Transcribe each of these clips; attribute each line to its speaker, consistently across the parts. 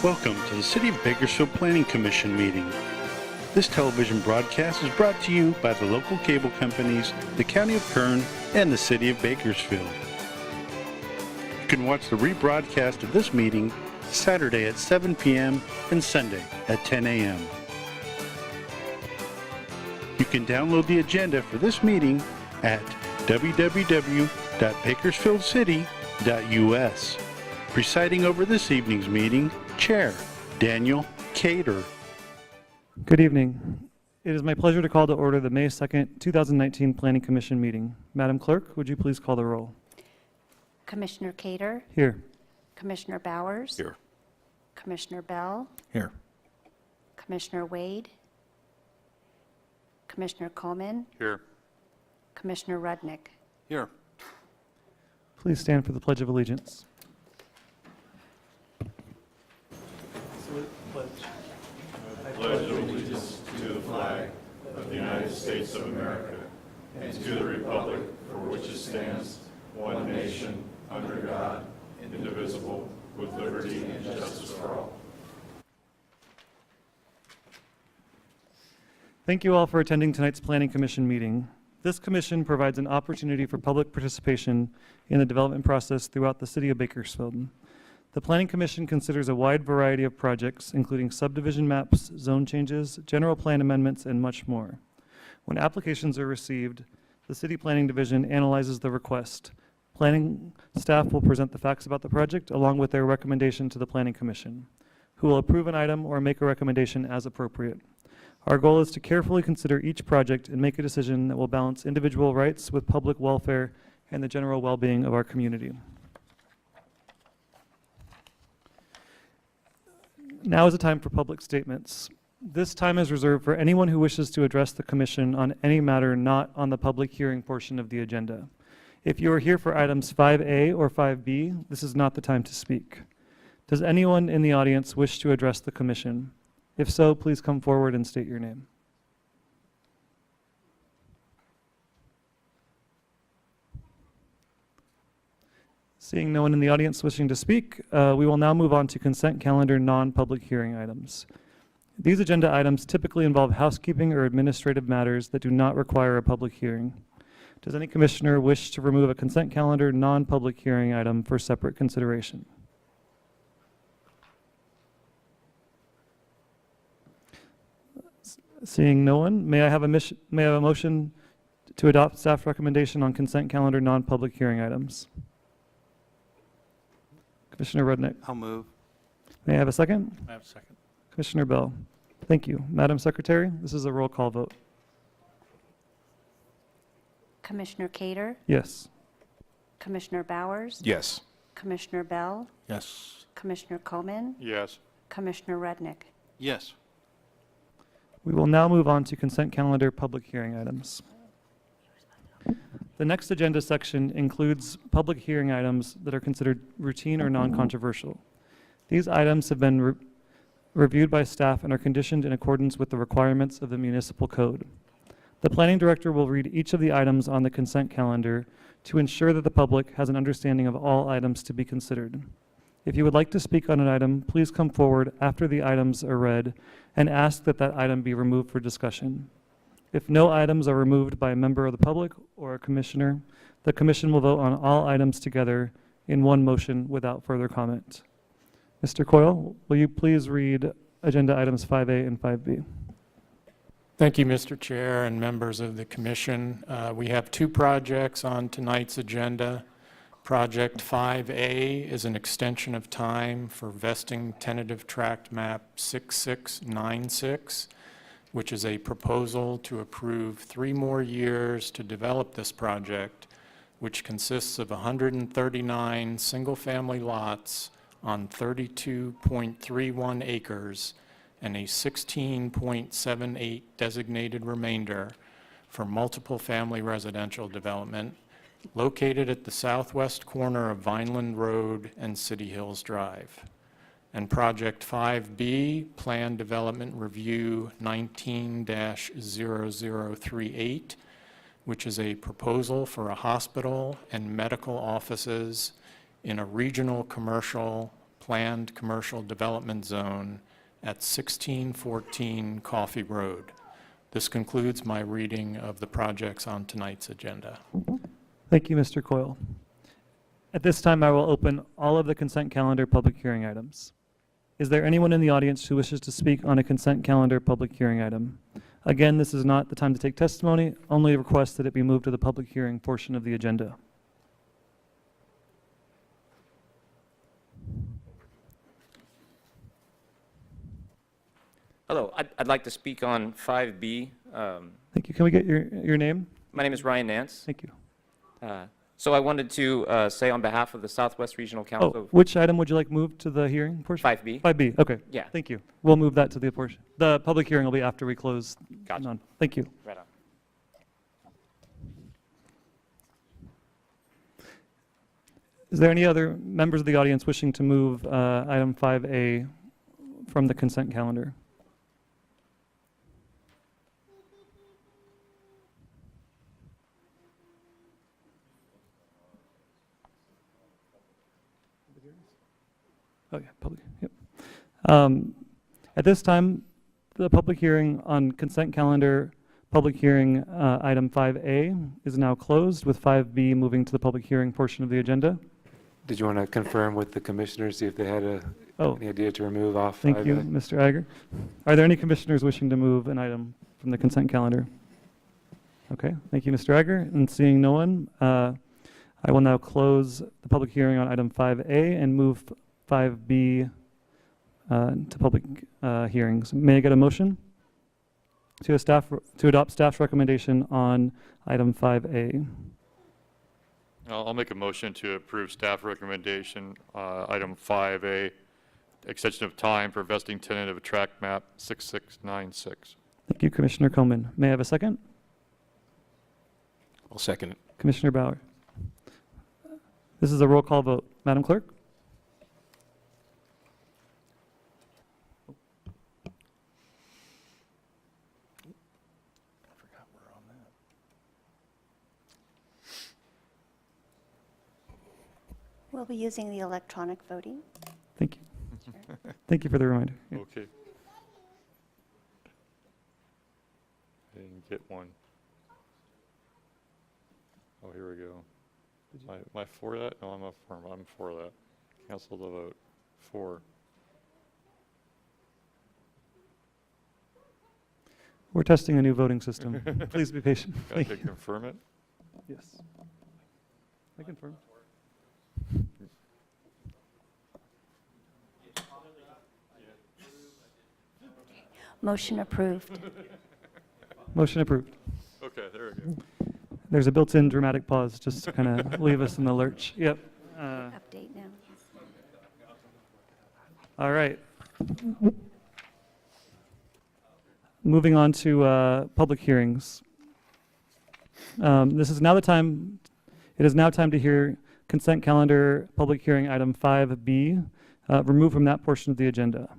Speaker 1: Welcome to the City of Bakersfield Planning Commission meeting. This television broadcast is brought to you by the local cable companies, the County of Kern, and the City of Bakersfield. You can watch the rebroadcast of this meeting Saturday at 7 p.m. and Sunday at 10 a.m. You can download the agenda for this meeting at www.bakersfieldcity.us. Presiding over this evening's meeting, Chair Daniel Cater.
Speaker 2: Good evening. It is my pleasure to call to order the May 2nd, 2019 Planning Commission meeting. Madam Clerk, would you please call the roll?
Speaker 3: Commissioner Cater.
Speaker 2: Here.
Speaker 3: Commissioner Bowers.
Speaker 1: Here.
Speaker 3: Commissioner Bell.
Speaker 4: Here.
Speaker 3: Commissioner Wade. Commissioner Coleman.
Speaker 4: Here.
Speaker 3: Commissioner Rudnick.
Speaker 4: Here.
Speaker 2: Please stand for the Pledge of Allegiance.
Speaker 5: Pledge allegiance to the flag of the United States of America and to the republic for which it stands, one nation, under God, indivisible, with liberty and justice for all.
Speaker 2: Thank you all for attending tonight's Planning Commission meeting. This commission provides an opportunity for public participation in the development process throughout the City of Bakersfield. The Planning Commission considers a wide variety of projects, including subdivision maps, zone changes, general plan amendments, and much more. When applications are received, the City Planning Division analyzes the request. Planning staff will present the facts about the project along with their recommendation to the Planning Commission, who will approve an item or make a recommendation as appropriate. Our goal is to carefully consider each project and make a decision that will balance individual rights with public welfare and the general well-being of our community. Now is the time for public statements. This time is reserved for anyone who wishes to address the Commission on any matter not on the public hearing portion of the agenda. If you are here for items 5A or 5B, this is not the time to speak. Does anyone in the audience wish to address the Commission? If so, please come forward and state your name. Seeing no one in the audience wishing to speak, we will now move on to consent calendar non-public hearing items. These agenda items typically involve housekeeping or administrative matters that do not require a public hearing. Does any commissioner wish to remove a consent calendar non-public hearing item for separate consideration? Seeing no one, may I have a motion to adopt staff recommendation on consent calendar non-public hearing items? Commissioner Rudnick.
Speaker 4: I'll move.
Speaker 2: May I have a second?
Speaker 4: I have a second.
Speaker 2: Commissioner Bell. Thank you. Madam Secretary, this is a roll call vote.
Speaker 3: Commissioner Cater.
Speaker 2: Yes.
Speaker 3: Commissioner Bowers.
Speaker 4: Yes.
Speaker 3: Commissioner Bell.
Speaker 4: Yes.
Speaker 3: Commissioner Coleman.
Speaker 4: Yes.
Speaker 3: Commissioner Rudnick.
Speaker 4: Yes.
Speaker 2: We will now move on to consent calendar public hearing items. The next agenda section includes public hearing items that are considered routine or non-controversial. These items have been reviewed by staff and are conditioned in accordance with the requirements of the municipal code. The planning director will read each of the items on the consent calendar to ensure that the public has an understanding of all items to be considered. If you would like to speak on an item, please come forward after the items are read and ask that that item be removed for discussion. If no items are removed by a member of the public or a commissioner, the commission will vote on all items together in one motion without further comment. Mr. Coyle, will you please read agenda items 5A and 5B?
Speaker 6: Thank you, Mr. Chair and members of the commission. We have two projects on tonight's agenda. Project 5A is an extension of time for vesting tentative tract map 6696, which is a proposal to approve 3 more years to develop this project, which consists of 139 single-family lots on 32.31 acres and a 16.78 designated remainder for multiple family residential development located at the southwest corner of Vineland Road and City Hills Drive. And Project 5B, Plan Development Review 19-0038, which is a proposal for a hospital and medical offices in a regional commercial planned commercial development zone at 1614 Coffee Road. This concludes my reading of the projects on tonight's agenda.
Speaker 2: Thank you, Mr. Coyle. At this time, I will open all of the consent calendar public hearing items. Is there anyone in the audience who wishes to speak on a consent calendar public hearing item? Again, this is not the time to take testimony, only request that it be moved to the public hearing portion of the agenda.
Speaker 4: Hello, I'd like to speak on 5B.
Speaker 2: Thank you. Can we get your name?
Speaker 4: My name is Ryan Nance.
Speaker 2: Thank you.
Speaker 4: So I wanted to say on behalf of the Southwest Regional
Speaker 2: Oh,
Speaker 4: Council,
Speaker 2: which item would you like moved to the hearing portion?
Speaker 4: 5B.
Speaker 2: 5B, okay.
Speaker 4: Yeah.
Speaker 2: Thank you. We'll move that to the portion. The public hearing will be after we close.
Speaker 4: Gotcha.
Speaker 2: none. Thank you.
Speaker 4: Right on.
Speaker 2: Is there any other members of the audience wishing to move item 5A from the consent calendar? Oh, yeah, public, yep. At this time, the public hearing on consent calendar, public hearing item 5A is now closed, with 5B moving to the public hearing portion of the agenda.
Speaker 7: Did you want to confirm with the commissioners, see if they had
Speaker 2: Oh,
Speaker 7: any idea to remove off?
Speaker 2: thank you,
Speaker 7: 5A?
Speaker 2: Mr. Iger. Are there any commissioners wishing to move an item from the consent calendar? Okay, thank you, Mr. Iger. And seeing no one, I will now close the public hearing on item 5A and move 5B to public hearings. May I get a motion to adopt staff's recommendation on item 5A?
Speaker 5: I'll make a motion to approve staff recommendation, item 5A, extension of time for vesting tenant of tract map 6696.
Speaker 2: Thank you, Commissioner Coleman. May I have a second?
Speaker 7: I'll second it.
Speaker 2: Commissioner Bauer. This is a roll call vote. Madam Clerk?
Speaker 3: We'll be using the electronic voting.
Speaker 2: Thank you. Thank you for the reminder. Yeah.
Speaker 5: Okay. I didn't get one. Oh, here we go. Am I for that? No, I'm for that. Cancel the vote. For.
Speaker 2: We're testing a new voting system. Please be patient.
Speaker 5: Got
Speaker 2: Thank
Speaker 5: to
Speaker 2: you.
Speaker 5: confirm it?
Speaker 2: Yes. I confirm.
Speaker 3: Motion approved.
Speaker 2: Motion approved.
Speaker 5: Okay, there we go.
Speaker 2: There's a built-in dramatic pause just to kind of leave us in the lurch. Yep.
Speaker 3: Update now.
Speaker 2: All right. Moving on to public hearings. This is now the time, it is now time to hear consent calendar public hearing item 5B, removed from that portion of the agenda.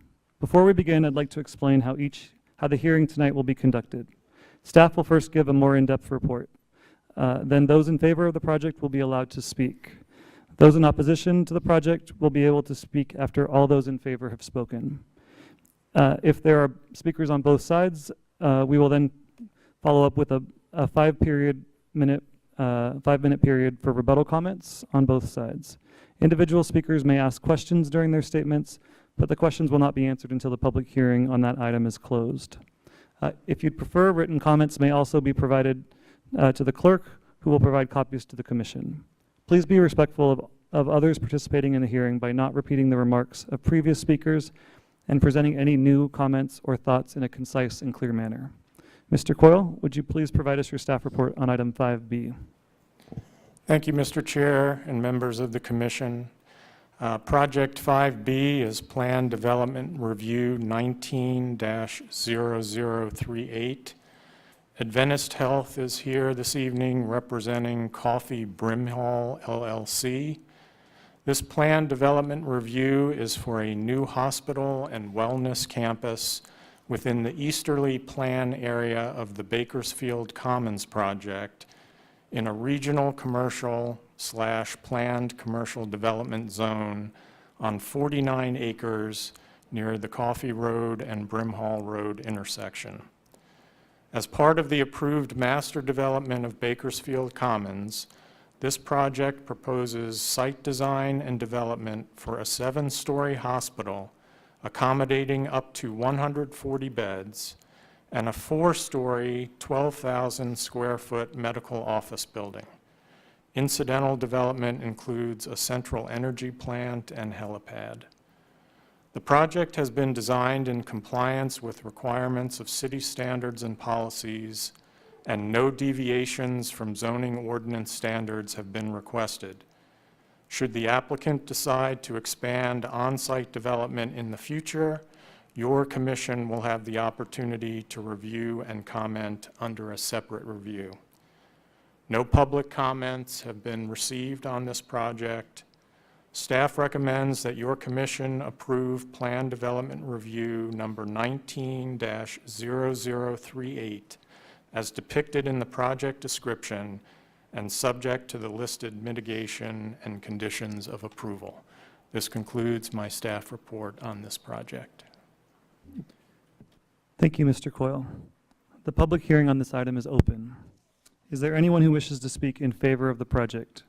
Speaker 2: Before we begin, I'd like to explain how the hearing tonight will be conducted. Staff will first give a more in-depth report. Then those in favor of the project will be allowed to speak. Those in opposition to the project will be able to speak after all those in favor have spoken. If there are speakers on both sides, we will then follow up with a 5-minute period for rebuttal comments on both sides. Individual speakers may ask questions during their statements, but the questions will not be answered until the public hearing on that item is closed. If you'd prefer, written comments may also be provided to the clerk, who will provide copies to the commission. Please be respectful of others participating in the hearing by not repeating the remarks of previous speakers and presenting any new comments or thoughts in a concise and clear manner. Mr. Coyle, would you please provide us your staff report on item 5B?
Speaker 6: Thank you, Mr. Chair and members of the commission. Project 5B is Plan Development Review 19-0038. Adventist Health is here this evening representing Coffee Brimhall LLC. This plan development review is for a new hospital and wellness campus within the easterly plan area of the Bakersfield Commons project in a regional commercial / planned commercial development zone on 49 acres near the Coffee Road and Brimhall Road intersection. As part of the approved master development of Bakersfield Commons, this project proposes site design and development for a 7-story hospital accommodating up to 140 beds and a 4-story, 12,000 square foot medical office building. Incidental development includes a central energy plant and helipad. The project has been designed in compliance with requirements of city standards and policies, and no deviations from zoning ordinance standards have been requested. Should the applicant decide to expand on-site development in the future, your commission will have the opportunity to review and comment under a separate review. No public comments have been received on this project. Staff recommends that your commission approve Plan Development Review number 19-0038 as depicted in the project description and subject to the listed mitigation and conditions of approval. This concludes my staff report on this project.
Speaker 2: Thank you, Mr. Coyle. The public hearing on this item is open. Is there anyone who wishes to speak in favor of the project?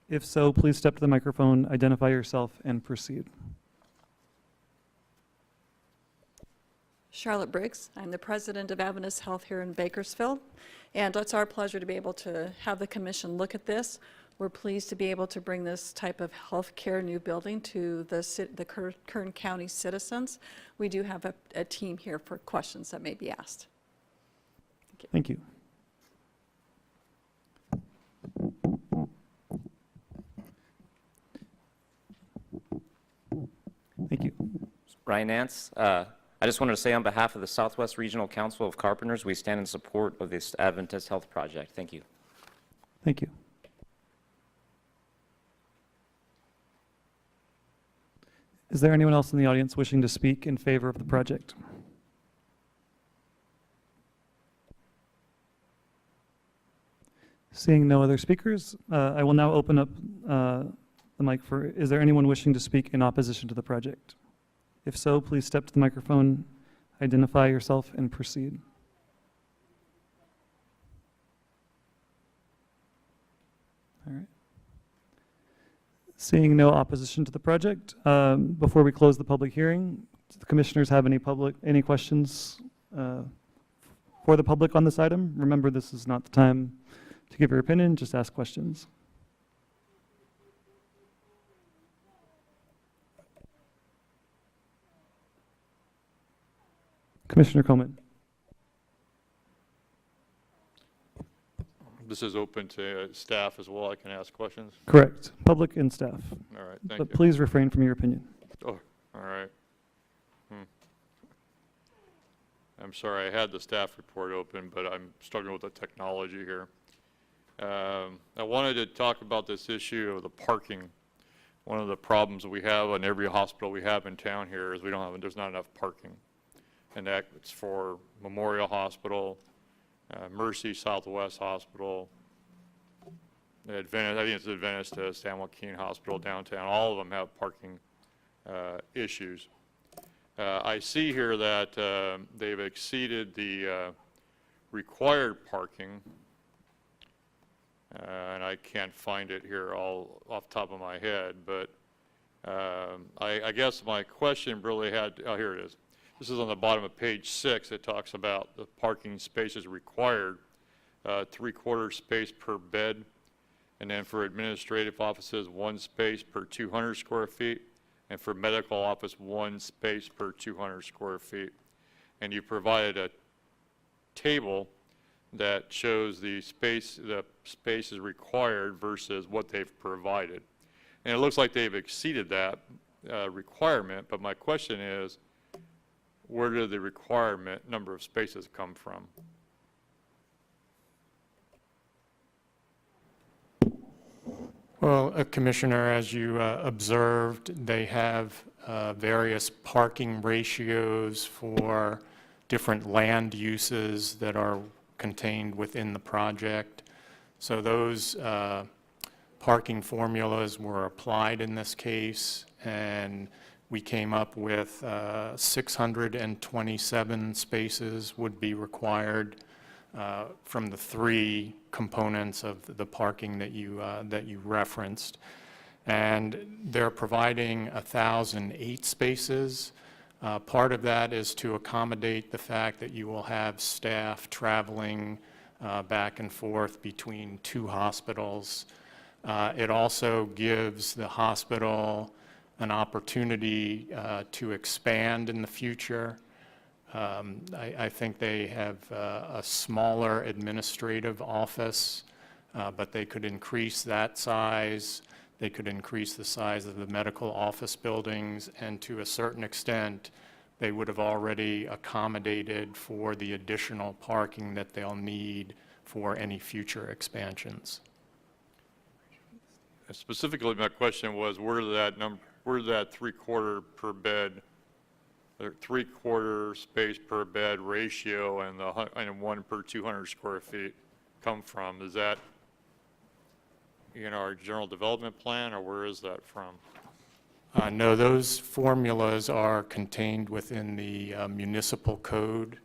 Speaker 2: If so, please step to the microphone, identify yourself, and proceed.
Speaker 8: Charlotte Briggs. I'm the president of Adventist Health here in Bakersfield, and it's our pleasure to be able to have the commission look at this. We're pleased to be able to bring this type of healthcare new building to the Kern County citizens. We do have a team here for questions that may be asked.
Speaker 2: Thank you. Thank you.
Speaker 4: Ryan Nance. I just wanted to say on behalf of the Southwest Regional Council of Carpenters, we stand in support of this Adventist Health Project. Thank you.
Speaker 2: Thank you. Is there anyone else in the audience wishing to speak in favor of the project? Seeing no other speakers, I will now open up the mic for, is there anyone wishing to speak in opposition to the project? If so, please step to the microphone, identify yourself, and proceed. All right. Seeing no opposition to the project, before we close the public hearing, do the commissioners have any questions for the public on this item? Remember, this is not the time to give your opinion, just ask questions. Commissioner Coleman.
Speaker 5: This is open to staff as well. I can ask questions.
Speaker 2: Correct. Public and staff.
Speaker 5: All right, thank
Speaker 2: But
Speaker 5: you.
Speaker 2: please refrain from your opinion.
Speaker 5: Oh, all right. I'm sorry, I had the staff report open, but I'm struggling with the technology here. I wanted to talk about this issue of the parking. One of the problems we have in every hospital we have in town here is there's not enough parking. And that's for Memorial Hospital, Mercy Southwest Hospital, Adventist, I think it's Adventist San Joaquin Hospital downtown. All of them have parking issues. I see here that they've exceeded the required parking, and I can't find it here all off the top of my head, but I guess my question really here it is. This is on the bottom of page 6. It talks about the parking spaces required, 3/4 space per bed, and then for administrative offices, 1 space per 200 square feet, and for medical office, 1 space per 200 square feet. And you provided a table that shows the spaces required versus what they've provided. And it looks like they've exceeded that requirement, but my question is, where did the requirement number of spaces come from?
Speaker 6: Well, Commissioner, as you observed, they have various parking ratios for different land uses that are contained within the project. So those parking formulas were applied in this case, and we came up with 627 spaces would be required from the three components of the parking that you referenced. And they're providing 1,008 spaces. Part of that is to accommodate the fact that you will have staff traveling back and forth between two hospitals. It also gives the hospital an opportunity to expand in the future. I think they have a smaller administrative office, but they could increase that size. They could increase the size of the medical office buildings, and to a certain extent, they would have already accommodated for the additional parking that they'll need for any future expansions.
Speaker 5: Specifically, my question was, where's that three-quarter per bed, or three-quarter space per bed ratio and the 1 per 200 square feet come from? Is that in our general development plan, or where is that from?
Speaker 6: No, those formulas are contained within the municipal code.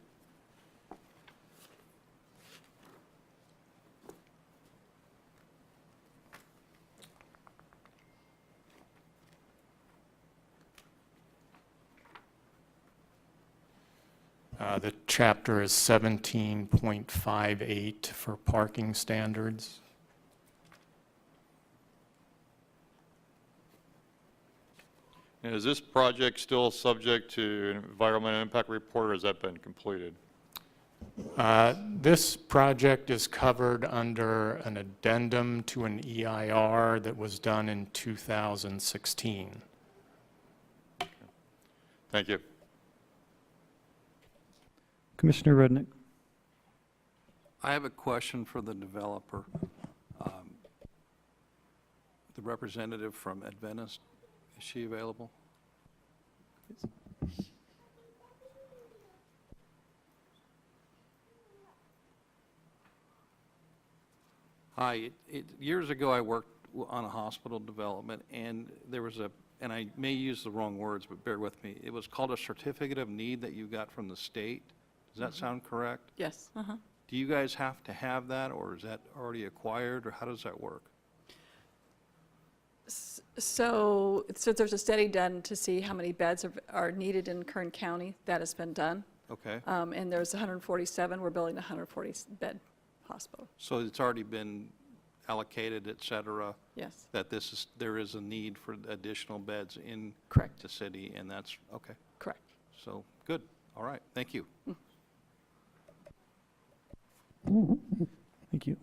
Speaker 6: The chapter is 17.58 for parking standards.
Speaker 5: And is this project still subject to an environmental impact report, or has that been completed?
Speaker 6: This project is covered under an addendum to an EIR that was done in 2016.
Speaker 5: Thank you.
Speaker 2: Commissioner Rudnick.
Speaker 9: I have a question for the developer. The representative from Adventist, is she available? Hi. Years ago, I worked on a hospital development, and there was and I may use the wrong words, but bear with me. It was called a certificate of need that you got from the state. Does that sound correct?
Speaker 8: Yes.
Speaker 9: Do you guys have to have that, or is that already acquired, or how does that work?
Speaker 8: So there's a study done to see how many beds are needed in Kern County. That has been done.
Speaker 9: Okay.
Speaker 8: And there's 147. We're building a 140-bed hospital.
Speaker 9: So it's already been allocated, et cetera?
Speaker 8: Yes.
Speaker 9: That there is a need for additional beds in
Speaker 8: Correct.
Speaker 9: the city, and that's, okay.
Speaker 8: Correct.
Speaker 9: So, good. All right. Thank you.
Speaker 2: Thank you.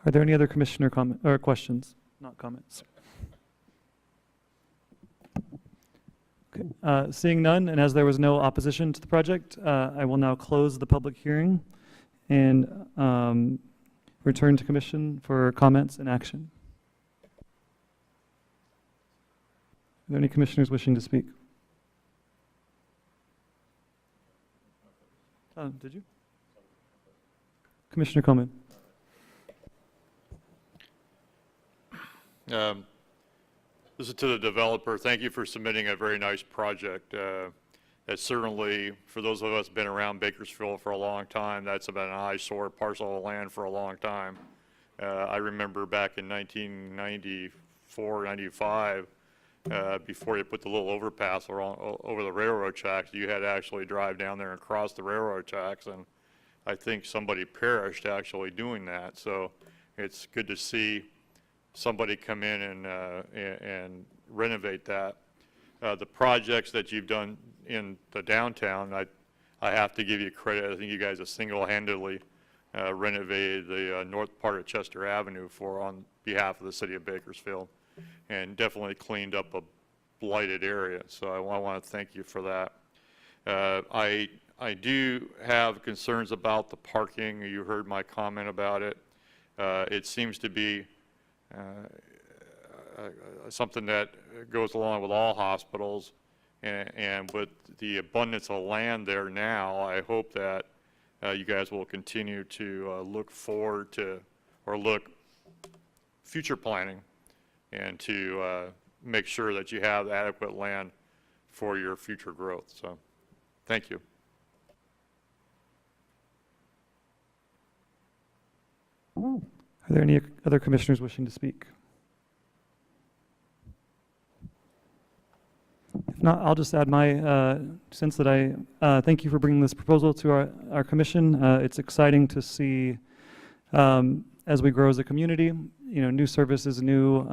Speaker 2: Are there any other commissioner comment or questions? Not comments. Okay. Seeing none, and as there was no opposition to the project, I will now close the public hearing and return to commission for comments and action. Are there any commissioners wishing to speak? Did you? Commissioner Coleman.
Speaker 5: This is to the developer. Thank you for submitting a very nice project. That certainly, for those of us who've been around Bakersfield for a long time, that's been an eyesore parcel of land for a long time. I remember back in 1994, 95, before you put the little overpass over the railroad tracks, you had to actually drive down there and cross the railroad tracks, and I think somebody perished actually doing that. So it's good to see somebody come in and renovate that. The projects that you've done in the downtown, I have to give you credit. I think you guys have single-handedly renovated the north part of Chester Avenue on behalf of the city of Bakersfield, and definitely cleaned up a blighted area. So I want to thank you for that. I do have concerns about the parking. You heard my comment about it. It seems to be something that goes along with all hospitals, and with the abundance of land there now, I hope that you guys will continue to look forward to, or look future planning and to make sure that you have adequate land for your future growth. So, thank you.
Speaker 2: Are there any other commissioners wishing to speak? If not, I'll just add my sense that I thank you for bringing this proposal to our commission. It's exciting to see as we grow as a community, new services, new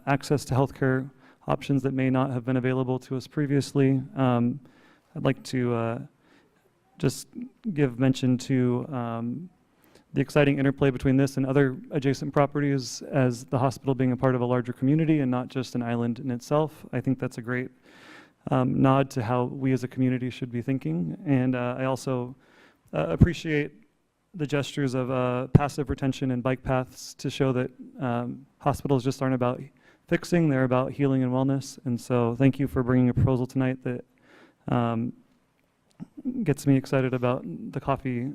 Speaker 2: access to healthcare options that may not have been available to us previously. I'd like to just give mention to the exciting interplay between this and other adjacent properties as the hospital being a part of a larger community and not just an island in itself. I think that's a great nod to how we as a community should be thinking. And I also appreciate the gestures of passive retention and bike paths to show that hospitals just aren't about fixing, they're about healing and wellness. And so thank you for bringing a proposal tonight that gets me excited about the coffee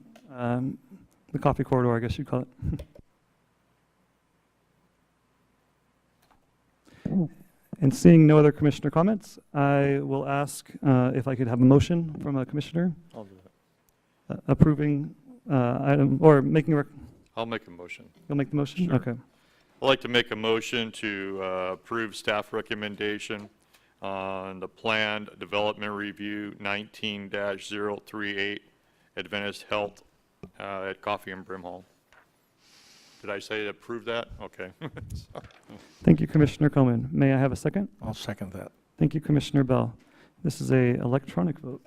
Speaker 2: corridor, I guess you'd call it. And seeing no other commissioner comments, I will ask if I could have a motion from a commissioner
Speaker 5: I'll do that.
Speaker 2: approving item, or making a,
Speaker 5: I'll make a motion.
Speaker 2: you'll make the motion?
Speaker 5: Sure.
Speaker 2: Okay.
Speaker 5: I'd like to make a motion to approve staff recommendation on the planned development review 19-038 Adventist Health at Coffee and Brimhall. Did I say approve that? Okay.
Speaker 2: Thank you, Commissioner Coleman. May I have a second?
Speaker 10: I'll second that.
Speaker 2: Thank you, Commissioner Bell. This is a electronic vote.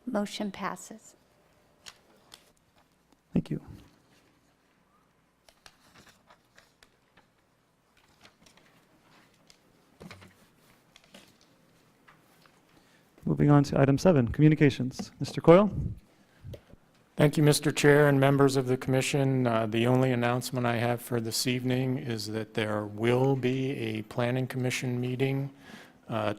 Speaker 3: Motion passes.
Speaker 2: Thank you. Moving on to item 7, communications. Mr. Coyle?
Speaker 6: Thank you, Mr. Chair and members of the commission. The only announcement I have for this evening is that there will be a planning commission meeting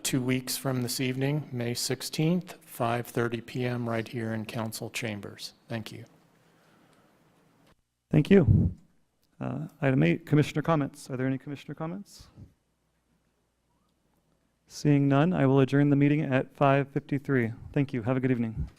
Speaker 6: 2 weeks from this evening, May 16th, 5:30 p.m. right here in council chambers. Thank you.
Speaker 2: Thank you. Item 8, commissioner comments. Are there any commissioner comments? Seeing none, I will adjourn the meeting at 5:53. Thank you. Have a good evening.